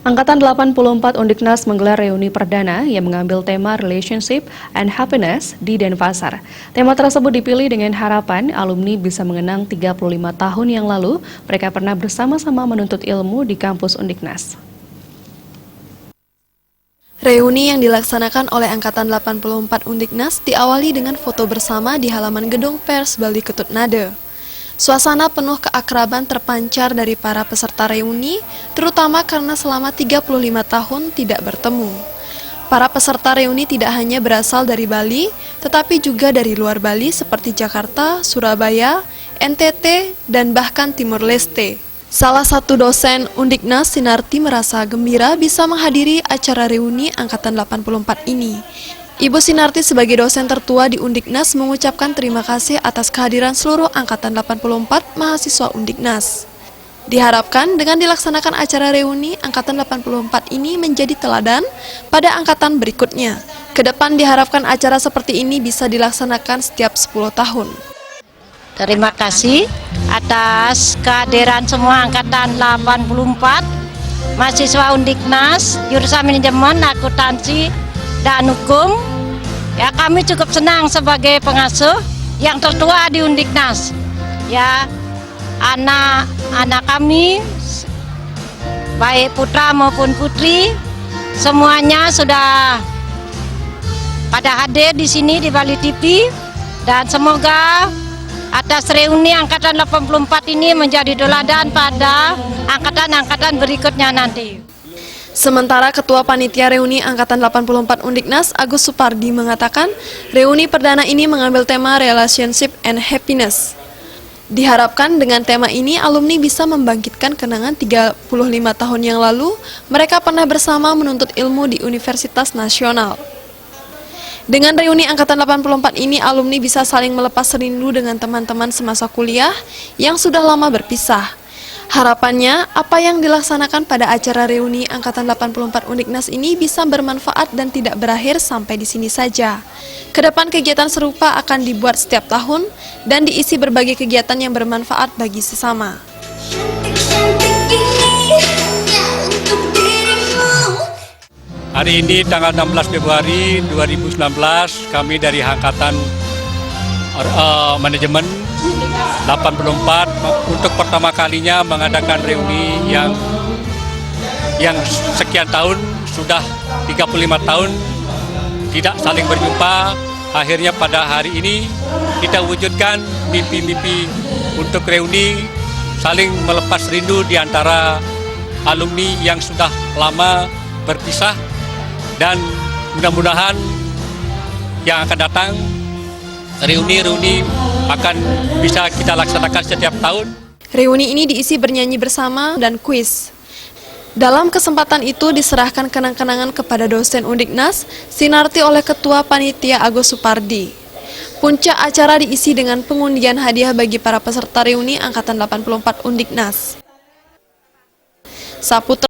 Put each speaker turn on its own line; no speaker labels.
Angkatan 84 Undiknas menggelar reuni perdana yang mengambil tema Relationship and Happiness di Denpasar. Tema tersebut dipilih dengan harapan alumni bisa mengenang 35 tahun yang lalu mereka pernah bersama-sama menuntut ilmu di kampus Undiknas.
Reuni yang dilaksanakan oleh Angkatan 84 Undiknas diawali dengan foto bersama di halaman gedung pers Bali Ketut Nade. Suasana penuh keakraban terpancar dari para peserta reuni, terutama karena selama 35 tahun tidak bertemu. Para peserta reuni tidak hanya berasal dari Bali, tetapi juga dari luar Bali seperti Jakarta, Surabaya, NTT, dan bahkan Timur Leste. Salah satu dosen Undiknas, Sinarti, merasa gembira bisa menghadiri acara reuni Angkatan 84 ini. Ibu Sinarti sebagai dosen tertua di Undiknas mengucapkan terima kasih atas kehadiran seluruh Angkatan 84 mahasiswa Undiknas. Diharapkan dengan dilaksanakan acara reuni Angkatan 84 ini menjadi teladan pada angkatan berikutnya. Kedepan diharapkan acara seperti ini bisa dilaksanakan setiap 10 tahun.
Terima kasih atas kehadiran semua Angkatan 84 mahasiswa Undiknas, jurusan manajemen, akuntansi, dan hukum. Ya, kami cukup senang sebagai pengasuh yang tertua di Undiknas. Ya, anak-anak kami, baik putra maupun putri, semuanya sudah pada hadir di sini di Bali TV, dan semoga atas reuni Angkatan 84 ini menjadi teladan pada angkatan-angkatan berikutnya nanti.
Sementara Ketua Panitia Reuni Angkatan 84 Undiknas, Agus Supardi, mengatakan reuni perdana ini mengambil tema Relationship and Happiness. Diharapkan dengan tema ini alumni bisa membangkitkan kenangan 35 tahun yang lalu mereka pernah bersama menuntut ilmu di Universitas Nasional. Dengan reuni Angkatan 84 ini, alumni bisa saling melepas rindu dengan teman-teman semasa kuliah yang sudah lama berpisah. Harapannya, apa yang dilaksanakan pada acara reuni Angkatan 84 Undiknas ini bisa bermanfaat dan tidak berakhir sampai di sini saja. Kedepan kegiatan serupa akan dibuat setiap tahun dan diisi berbagai kegiatan yang bermanfaat bagi sesama.
Hari ini tanggal 16 Februari 2019 kami dari Angkatan Manajemen 84 untuk pertama kalinya mengadakan reuni yang sekian tahun, sudah 35 tahun tidak saling berjumpa. Akhirnya pada hari ini kita wujudkan mimpi-mimpi untuk reuni, saling melepas rindu di antara alumni yang sudah lama berpisah. Dan mudah-mudahan yang akan datang reuni-reuni akan bisa kita laksanakan setiap tahun.
Reuni ini diisi bernyanyi bersama dan kuis. Dalam kesempatan itu diserahkan kenang-kenangan kepada dosen Undiknas, Sinarti, oleh Ketua Panitia Agus Supardi. Puncak acara diisi dengan pengundian hadiah bagi para peserta reuni Angkatan 84 Undiknas. Saputra